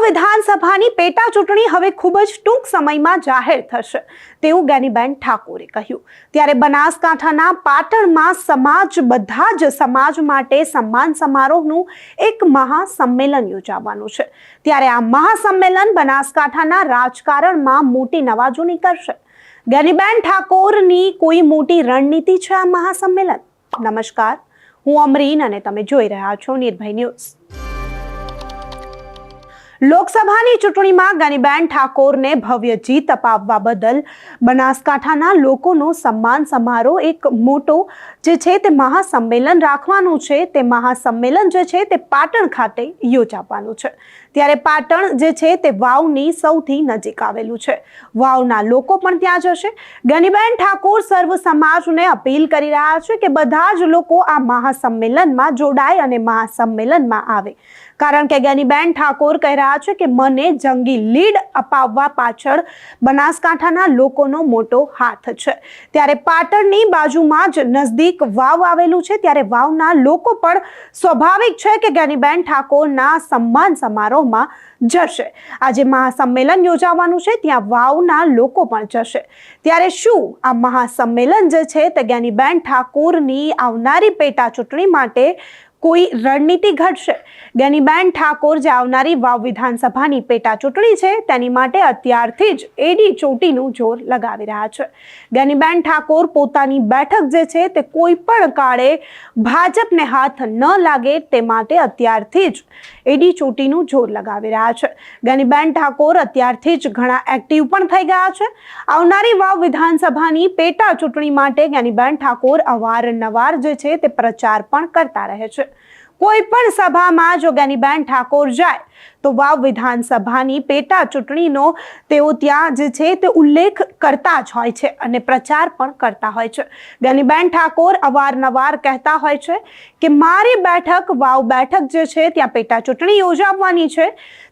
વાવ વિધાનસભાની પેટા ચૂંટણી હવે ખૂબ જ ટૂંક સમયમાં જાહેર થશે તેવું જ્ઞાનીબેન ઠાકોરે કહ્યું। ત્યારે બનાસકાંઠાના પાટણમાં બધા જ સમાજ માટે સન્માન સમારોહનું એક મહાસંમેલન યોજાવાનું છે। ત્યારે આ મહાસંમેલન બનાસકાંઠાના રાજકારણમાં મોટી નવાજૂની કરશે। જ્ઞાનીબેન ઠાકોરની કોઈ મોટી રણનીતિ છે આ મહાસંમેલન? નમસ્કાર, હું અમરીન અને તમે જોઈ રહ્યા છો નિર્ભય ન્યૂઝ। લોકસભાની ચૂંટણીમાં જ્ઞાનીબેન ઠાકોરને ભવ્ય જીત અપાવવા બદલ બનાસકાંઠાના લોકોનો સન્માન સમારોહ એક મોટો જે છે તે મહાસંમેલન રાખવાનું છે। તે મહાસંમેલન જે છે તે પાટણ ખાતે યોજાવાનું છે। ત્યારે પાટણ જે છે તે વાવની સૌથી નજીક આવેલું છે। વાવના લોકો પણ ત્યાં જશે। જ્ઞાનીબેન ઠાકોર સર્વ સમાજને અપીલ કરી રહ્યા છે કે બધા જ લોકો આ મહાસંમેલનમાં જોડાય અને મહાસંમેલનમાં આવે, કારણ કે જ્ઞાનીબેન ઠાકોર કહી રહ્યા છે કે મને જંગી લીડ અપાવવા પાછળ બનાસકાંઠાના લોકોનો મોટો હાથ છે। ત્યારે પાટણની બાજુમાં જ નજદીક વાવ આવેલું છે। ત્યારે વાવના લોકો પણ સ્વાભાવિક છે કે જ્ઞાનીબેન ઠાકોરના સન્માન સમારોહમાં જશે। આજે મહાસંમેલન યોજાવાનું છે, ત્યાં વાવના લોકો પણ જશે। ત્યારે શું આ મહાસંમેલન જે છે તે જ્ઞાનીબેન ઠાકોરની આવનારી પેટા ચૂંટણી માટે કોઈ રણનીતિ ઘડશે? જ્ઞાનીબેન ઠાકોર જે આવનારી વાવ વિધાનસભાની પેટા ચૂંટણી છે તેની માટે અત્યારથી જ એડી ચોટીનું જોર લગાવી રહ્યા છે। જ્ઞાનીબેન ઠાકોર પોતાની બેઠક જે છે તે કોઈ પણ કાળે ભાજપને હાથ ન લાગે તે માટે અત્યારથી જ એડી ચોટીનું જોર લગાવી રહ્યા છે। જ્ઞાનીબેન ઠાકોર અત્યારથી જ ઘણા એક્ટિવ પણ થઈ ગયા છે। આવનારી વાવ વિધાનસભાની પેટા ચૂંટણી માટે જ્ઞાનીબેન ઠાકોર અવારનવાર જે છે તે પ્રચાર પણ કરતા રહે છે। કોઈ પણ સભામાં જો જ્ઞાનીબેન ઠાકોર જાય તો વાવ વિધાનસભાની પેટા ચૂંટણીનો તેઓ ત્યાં જે છે તે ઉલ્લેખ કરતા જ હોય છે અને પ્રચાર પણ કરતા હોય છે। જ્ઞાનીબેન ઠાકોર અવારનવાર કહેતા હોય છે કે મારી બેઠક વાવ બેઠક જે છે ત્યાં પેટા ચૂંટણી યોજાવાની છે,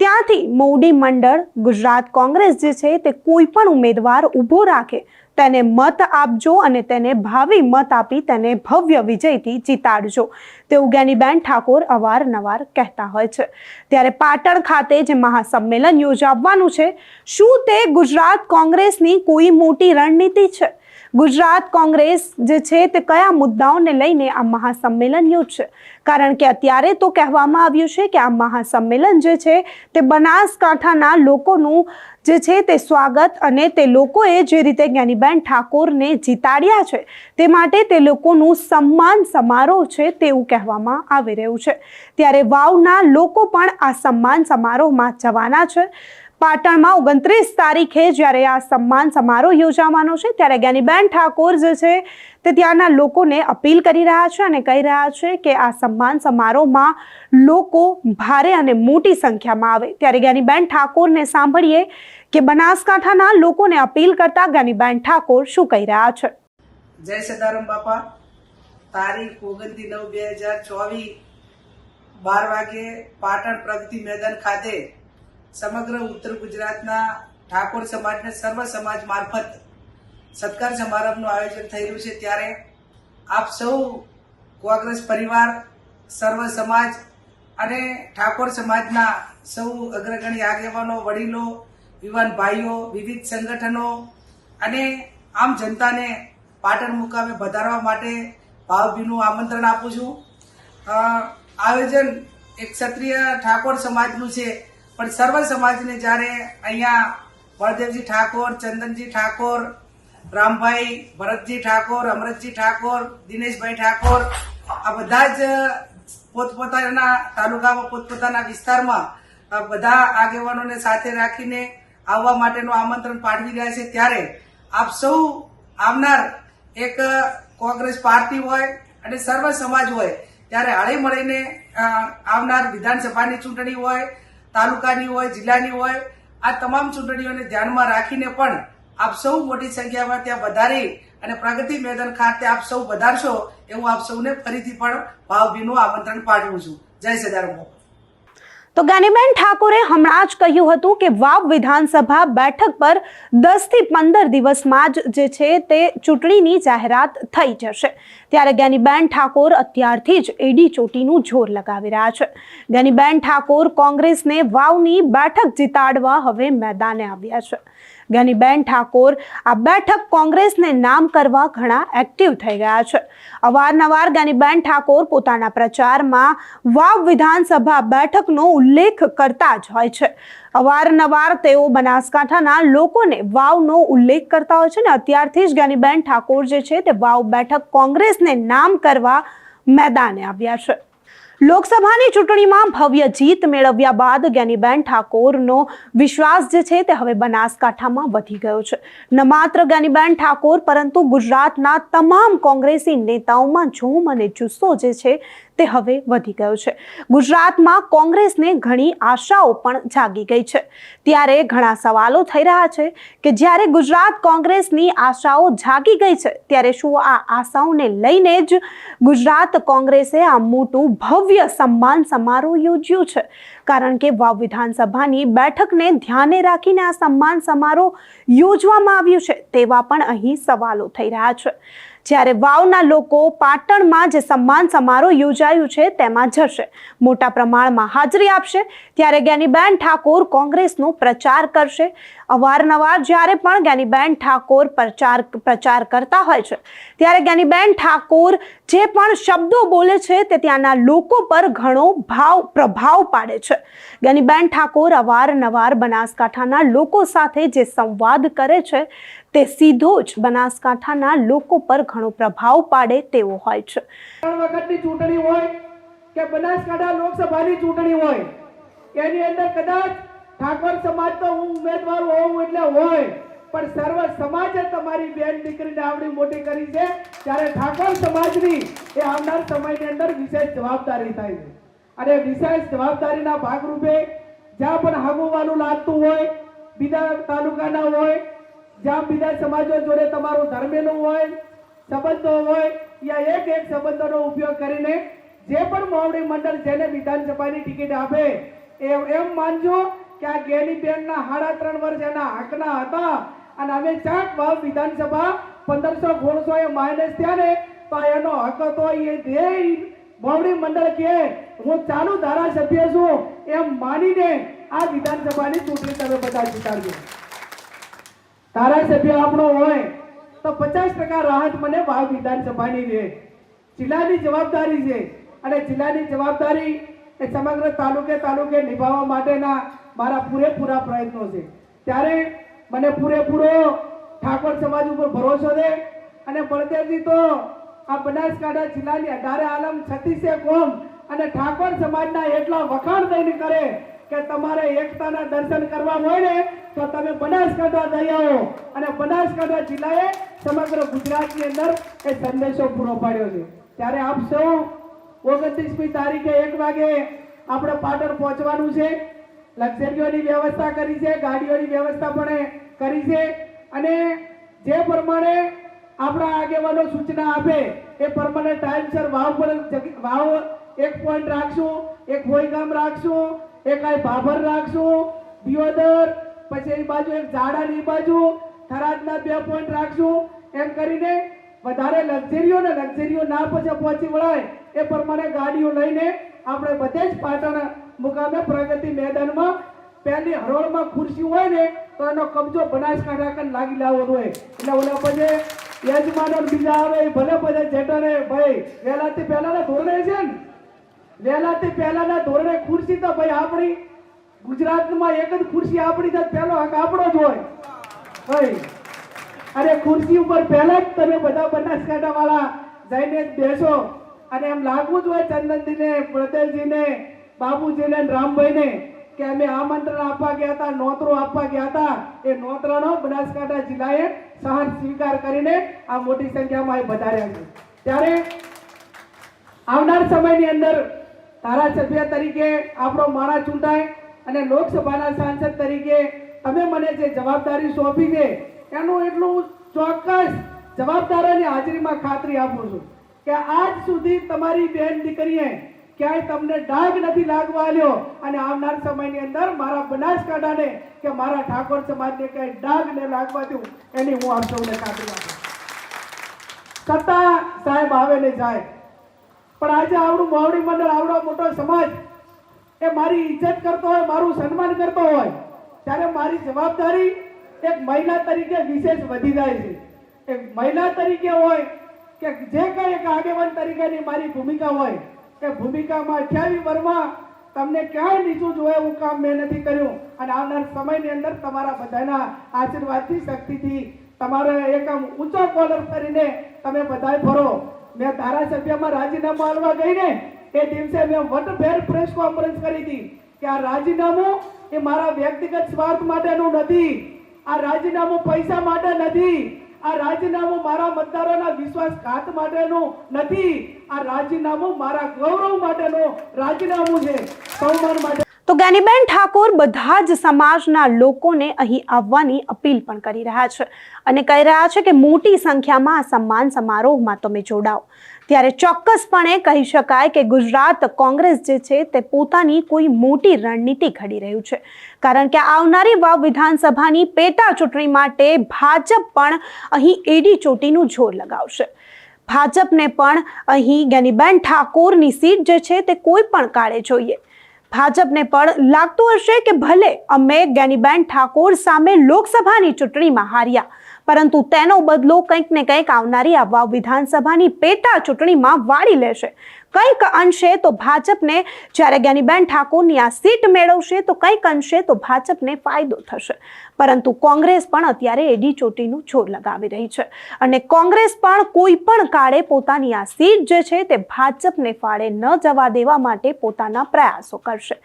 ત્યાંથી મોવડી મંડળ ગુજરાત કોંગ્રેસ જે છે તે કોઈ પણ ઉમેદવાર ઊભો રાખે તેને મત આપજો અને તેને ભાવિ મત આપી તેને ભવ્ય વિજયથી જીતાડજો તેવું જ્ઞાનીબેન ઠાકોર અવારનવાર કહેતા હોય છે। ત્યારે પાટણ ખાતે જે મહાસંમેલન યોજાવાનું છે, શું તે ગુજરાત કોંગ્રેસની કોઈ મોટી રણનીતિ છે? ગુજરાત કોંગ્રેસ જે છે તે કયા મુદ્દાઓને લઈને આ મહાસંમેલન યોજશે? કારણ કે અત્યારે તો કહેવામાં આવ્યું છે કે આ મહાસંમેલન જે છે તે બનાસકાંઠાના લોકોનું જે છે તે સ્વાગત અને તે લોકોએ જે રીતે જ્ઞાનીબેન ઠાકોરને જીતાડ્યા છે તે માટે તે લોકોનું સન્માન સમારોહ છે તેવું કહેવામાં આવી રહ્યું છે। ત્યારે વાવના લોકો પણ આ સન્માન સમારોહમાં જવાના છે। પાટણમાં 29 તારીખે જ્યારે આ સન્માન સમારોહ યોજાવાનો છે ત્યારે જ્ઞાનીબેન ઠાકોર જે છે તે ત્યાંના લોકોને અપીલ કરી રહ્યા છે અને કહી રહ્યા છે કે આ સન્માન સમારોહમાં લોકો ભારે અને મોટી સંખ્યામાં આવે। ત્યારે જ્ઞાનીબેન ઠાકોરને સાંભળીએ કે બનાસકાંઠાના લોકોને અપીલ કરતા જ્ઞાનીબેન ઠાકોર શું કહી રહ્યા છે। જય સદારામ બાપા। તારીખ 29/9/2024 12 વાગે પાટણ પ્રગતિ મેદાન ખાતે સમગ્ર ઉત્તર ગુજરાતના ઠાકોર સમાજને સર્વ સમાજ મારફત સત્કાર સમારંભનું આયોજન થઈ રહ્યું છે। ત્યારે આપ સૌ કોંગ્રેસ પરિવાર, સર્વ સમાજ અને ઠાકોર સમાજના સૌ અગ્રગણ્ય આગેવાનો, વડીલો, યુવાન ભાઈઓ, વિવિધ સંગઠનો અને આમ જનતાને પાટણ મુકામે વધારવા માટે ભાવભીનું આમંત્રણ આપું છું। આયોજન એક ક્ષત્રિય ઠાકોર સમાજનું છે, પણ સર્વ સમાજને જ્યારે અહીંયા બળદેવજી ઠાકોર, ચંદનજી ઠાકોર, રામભાઈ, ભરતજી ઠાકોર, અમરતજી ઠાકોર, દિનેશભાઈ ઠાકોર આ બધા જ પોતપોતાના તાલુકામાં પોતપોતાના વિસ્તારમાં બધા આગેવાનોને સાથે રાખીને આવવા માટેનું આમંત્રણ પાઠવી રહ્યા છે। ત્યારે આપ સૌ આવનાર એક કોંગ્રેસ પાર્ટી હોય અને સર્વ સમાજ હોય ત્યારે હળી મળીને આવનાર વિધાનસભાની ચૂંટણી હોય, તાલુકાની હોય, જિલ્લાની હોય, આ તમામ ચૂંટણીઓને ધ્યાનમાં રાખીને પણ આપ સૌ મોટી સંખ્યામાં ત્યાં વધારી અને પ્રગતિ મેદાન ખાતે આપ સૌ વધારશો એવું આપ સૌને ફરીથી પણ ભાવભીનું આમંત્રણ પાઠવું છું। જય સદારામ। તો જ્ઞાનીબેન ઠાકોરે હમણાં જ કહ્યું હતું કે વાવ વિધાનસભા બેઠક પર 10 થી 15 દિવસમાં જ જે છે તે ચૂંટણીની જાહેરાત થઈ જશે। ત્યારે જ્ઞાનીબેન ઠાકોર અત્યારથી જ એડી ચોટીનું જોર લગાવી રહ્યા છે. જ્ઞાનીબેન ઠાકોર કોંગ્રેસને વાવની બેઠક જીતાડવા હવે મેદાને આવ્યા છે. જ્ઞાનીબેન ઠાકોર આ બેઠક કોંગ્રેસને નામ કરવા ઘણા એક્ટિવ થઈ ગયા છે. અવારનવાર જ્ઞાનીબેન ઠાકોર પોતાના પ્રચારમાં વાવ વિધાનસભા બેઠકનો ઉલ્લેખ કરતા જ હોય છે. અવારનવાર તેઓ બનાસકાંઠાના લોકોને વાવનો ઉલ્લેખ કરતા હોય છે ને અત્યારથી જ જ્ઞાનીબેન ઠાકોર જે છે તે વાવ બેઠક કોંગ્રેસને નામ કરવા મેદાને આવ્યા છે. લોકસભાની ચૂંટણીમાં ભવ્ય જીત મેળવ્યા બાદ જ્ઞાનીબેન ઠાકોરનો વિશ્વાસ જે છે તે હવે બનાસકાંઠામાં વધી ગયો છે. ન માત્ર જ્ઞાનીબેન ઠાકોર પરંતુ ગુજરાતના તમામ કોંગ્રેસી નેતાઓમાં જોમ અને જુસ્સો જે છે તે હવે વધી ગયો છે. ગુજરાતમાં કોંગ્રેસને ઘણી આશાઓ પણ જાગી ગઈ છે. ત્યારે ઘણા સવાલો થઈ રહ્યા છે કે જ્યારે ગુજરાત કોંગ્રેસની આશાઓ જાગી ગઈ છે ત્યારે શું આ આશાઓને લઈને જ ગુજરાત કોંગ્રેસે આ મોટું ભવ્ય સન્માન સમારોહ યોજ્યો છે? કારણ કે વાવ વિધાનસભાની બેઠકને ધ્યાને રાખીને આ સન્માન સમારોહ યોજવામાં આવ્યું છે તેવા પણ અહીં સવાલો થઈ રહ્યા છે. જ્યારે વાવના લોકો પાટણમાં જે સન્માન સમારોહ યોજાયું છે તેમાં જશે, મોટા પ્રમાણમાં હાજરી આપશે. ત્યારે જ્ઞાનીબેન ઠાકોર કોંગ્રેસનો પ્રચાર કરશે. અવારનવાર જ્યારે પણ જ્ઞાનીબેન ઠાકોર પ્રચાર કરતા હોય છે ત્યારે જ્ઞાનીબેન ઠાકોર જે પણ શબ્દો બોલે છે તે ત્યાંના લોકો પર ઘણો પ્રભાવ પાડે છે. જ્ઞાનીબેન ઠાકોર અવારનવાર બનાસકાંઠાના લોકો સાથે જે સંવાદ કરે છે તે સીધો જ બનાસકાંઠાના લોકો પર ઘણો પ્રભાવ પાડે તેવો હોય છે. 3 વખતની ચૂંટણી હોય કે બનાસકાંઠા લોકસભાની ચૂંટણી હોય, એની અંદર કદાચ ઠાકોર સમાજનો હું ઉમેદવાર હોઉં એટલે હોય, પણ સર્વ સમાજે તમારી બેન દીકરીને આવડી મોટી કરી છે ત્યારે ઠાકોર સમાજની એ આવનાર સમયની અંદર વિશેષ જવાબદારી થાય છે. અને વિશેષ જવાબદારીના ભાગરૂપે જ્યાં પણ હાગુવાનું લાગતું હોય, બીજા તાલુકાના હોય, જ્યાં બીજા સમાજો જોડે તમારું ધર્મેલું હોય, સંબંધો હોય, યા એક સંબંધોનો ઉપયોગ કરીને જે પણ મોવડી મંડળ જેને વિધાનસભાની ટિકિટ આપે એમ માનજો કે આ જ્ઞાનીબેનના 3.5 વર્ષ એના હકના હતા અને અમે ચાક વાવ વિધાનસભા 1500-1600 એ માઇનસ થયા ને તો એનો હક હતો. એ ધ્યેય મોવડી મંડળ કે હું ચાલુ ધારાસભ્ય છું એમ માનીને આ વિધાનસભાની ચૂંટણી તમે બધા જીતાડજો. ધારાસભ્ય આપણો હોય તો 50% રાહત મને વાવ વિધાનસભાની રહે. જિલ્લાની જવાબદારી છે અને જિલ્લાની જવાબદારી એ સમગ્ર તાલુકે નિભાવવા માટેના મારા પૂરેપૂરા પ્રયત્નો છે. ત્યારે મને પૂરેપૂરો ઠાકોર સમાજ ઉપર ભરોસો છે અને બળદેવજી તો આ બનાસકાંઠા જિલ્લાની 18 આલમ 36 કોમ અને ઠાકોર સમાજના એટલા વખાણ થઈને કરે કે તમારે એકતાના દર્શન કરવા હોય ને તો તમે બનાસકાંઠા જઈ આવો. અને બનાસકાંઠા જિલ્લાએ સમગ્ર ગુજરાતની અંદર એ સંદેશો પૂરો પાડ્યો છે. ત્યારે આપ સૌ 29મી તારીખે 1 વાગે આપણે પાટણ પહોંચવાનું છે. લક્ઝરીઓની વ્યવસ્થા કરી છે, ગાડીઓની વ્યવસ્થા પણ કરી છે અને જે પ્રમાણે આપણા આગેવાનો સૂચના આપે એ પ્રમાણે ટાઈમસર વાવ એક પોઈન્ટ રાખશું, એક હોઈગામ રાખશું, એક આ ભાભર રાખશું, દિયોદર, પછી એ બાજુ એક ઝાડાની બાજુ થરાદના 2 પોઈન્ટ રાખશું. એમ કરીને વધારે લક્ઝરીઓ ના પછી પહોંચી વળાય એ પ્રમાણે ગાડીઓ લઈને આપણે બધે જ પાટણ મુકામે પ્રગતિ મેદાનમાં પહેલી હરોળમાં ખુરશી હોય ને તો એનો કબજો બનાસકાંઠા કન લાગી લાવવાનો હોય. એટલે ઓલા પછી યજમાનો બીજા આવે ભલે બધા જેટને ભાઈ વહેલાથી પહેલાના ધોરણે છે ને, વહેલાથી પહેલાના ધોરણે ખુરશી તો ભાઈ આપણી ગુજરાતમાં એક જ ખુરશી આપણી છે, પહેલો હક આપણો જ હોય ભાઈ. અને ખુરશી ઉપર પહેલા જ તમે બધા બનાસકાંઠા વાળા જઈને બેસો અને એમ લાગવું જ હોય ચંદનજીને, પ્રદેશજીને, બાબુજીને, રામભાઈને કે અમે આમંત્રણ આપવા ગયા હતા, નોતરો આપવા ગયા હતા. એ નોતરાનો બનાસકાંઠા જિલ્લાએ સહન સ્વીકાર કરીને આ મોટી સંખ્યામાં વધાર્યા છે. ત્યારે આવનાર સમયની અંદર ધારાસભ્ય તરીકે આપણો માણસ ચૂંટાય અને લોકસભાના સાંસદ તરીકે તમે મને જે જવાબદારી સોંપી છે એનું એટલું ચોક્કસ જવાબદારોની હાજરીમાં ખાતરી આપું છું કે આજ સુધી તમારી બેન દીકરીએ ક્યાંય તમને ડાઘ નથી લાગવા આલ્યો અને આવનાર સમયની અંદર મારા બનાસકાંઠાને કે મારા ઠાકોર સમાજને ક્યાંય ડાઘ ન લાગવા દઉં એની હું આપ સૌને ખાતરી આપું. છતાં સાહેબ આવે ને જાય. પણ આજે આવડું માવડી મંડળ, આવડો મોટો સમાજ એ મારી ઇજ્જત કરતો હોય, મારું સન્માન કરતો હોય, ત્યારે મારી જવાબદારી એક મહિલા તરીકે વિશેષ વધી જાય છે. એક મહિલા તરીકે હોય કે જે કંઈ એક આગેવાન તરીકેની મારી ભૂમિકા હોય, એ ભૂમિકામાં 28 વર્ષમાં તમને ક્યાંય નીચું જોયે એવું કામ મેં નથી કર્યું. અને આવનાર સમયની અંદર તમારા બધાના આશીર્વાદથી, શક્તિથી તમારે એક આમ ઊંચો કોલર કરીને તમે બધાય ફરો. મેં ધારાસભ્યમાં રાજીનામું આલવા ગઈને એ દિવસે મેં વટભેર પ્રેસ કોન્ફરન્સ કરી હતી કે આ રાજીનામું એ મારા વ્યક્તિગત સ્વાર્થ માટેનું નથી, આ રાજીનામું પૈસા માટે નથી, આ રાજીનામું મારા મતદારોના વિશ્વાસઘાત માટેનું નથી, આ રાજીનામું મારા ગૌરવ માટેનું રાજીનામું છે, સન્માન માટે. તો જ્ઞાનીબેન ઠાકોર બધા જ સમાજના લોકોને અહીં આવવાની અપીલ પણ કરી રહ્યા છે અને કહી રહ્યા છે કે મોટી સંખ્યામાં આ સન્માન સમારોહમાં તમે જોડાઓ. ત્યારે ચોક્કસપણે કહી શકાય કે ગુજરાત કોંગ્રેસ જે છે તે પોતાની કોઈ મોટી રણનીતિ ઘડી રહ્યું છે, કારણ કે આવનારી વાવ વિધાનસભાની પેટા ચૂંટણી માટે ભાજપ પણ અહીં એડી ચોટીનું જોર લગાવશે. ભાજપને પણ અહીં જ્ઞાનીબેન ઠાકોરની સીટ જે છે તે કોઈ પણ કાળે જોઈએ. ભાજપને પણ લાગતું હશે કે ભલે અમે જ્ઞાનીબેન ઠાકોર સામે લોકસભાની ચૂંટણીમાં હાર્યા, પરંતુ તેનો બદલો કંઈક ને કંઈક આવનારી આ વાવ વિધાનસભાની પેટા ચૂંટણીમાં વાળી લેશે. કંઈક અંશે તો ભાજપને જ્યારે જ્ઞાનીબેન ઠાકોરની આ સીટ મેળવશે તો કંઈક અંશે તો ભાજપને ફાયદો થશે. પરંતુ કોંગ્રેસ પણ અત્યારે એડી ચોટીનું જોર લગાવી રહી છે અને કોંગ્રેસ પણ કોઈ પણ કાળે પોતાની આ સીટ જે છે તે ભાજપને ફાળે ન જવા દેવા માટે પોતાના પ્રયાસો કરશે.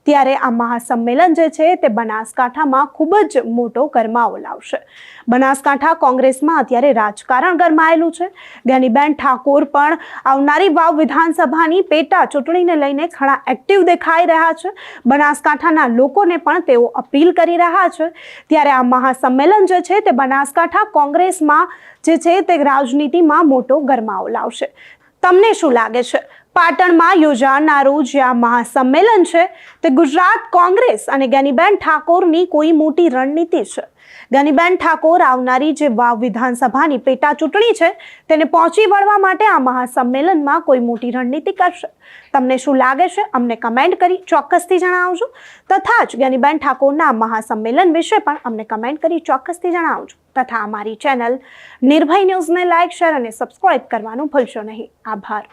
ત્યારે આ મહાસંમેલન જે છે તે બનાસકાંઠામાં ખૂબ જ મોટો ગરમાવો લાવશે. બનાસકાંઠા કોંગ્રેસમાં અત્યારે રાજકારણ ગરમાયેલું છે. જ્ઞાનીબેન ઠાકોર પણ આવનારી વાવ વિધાનસભાની પેટા ચૂંટણીને લઈને ઘણા એક્ટિવ દેખાઈ રહ્યા છે. બનાસકાંઠાના લોકોને પણ તેઓ અપીલ કરી રહ્યા છે. ત્યારે આ મહાસંમેલન જે છે તે બનાસકાંઠા કોંગ્રેસમાં જે છે તે રાજનીતિમાં મોટો ગરમાવો લાવશે. તમને શું લાગે છે? પાટણમાં યોજાનારું જે આ મહાસંમેલન છે તે ગુજરાત કોંગ્રેસ અને જ્ઞાનીબેન ઠાકોરની કોઈ મોટી રણનીતિ છે? જ્ઞાનીબેન ઠાકોર આવનારી જે વાવ વિધાનસભાની પેટા ચૂંટણી છે તેને પહોંચી વળવા માટે આ મહાસંમેલનમાં કોઈ મોટી રણનીતિ કરશે? તમને શું લાગે છે? અમને કમેન્ટ કરી ચોક્કસથી જણાવજો. તથા જ જ્ઞાનીબેન ઠાકોરના મહાસંમેલન વિશે પણ અમને કમેન્ટ કરી ચોક્કસથી જણાવજો. તથા અમારી ચેનલ નિર્ભય ન્યૂઝને લાઇક, શેર અને સબસ્ક્રાઇબ કરવાનું ભૂલશો નહીં. આભાર.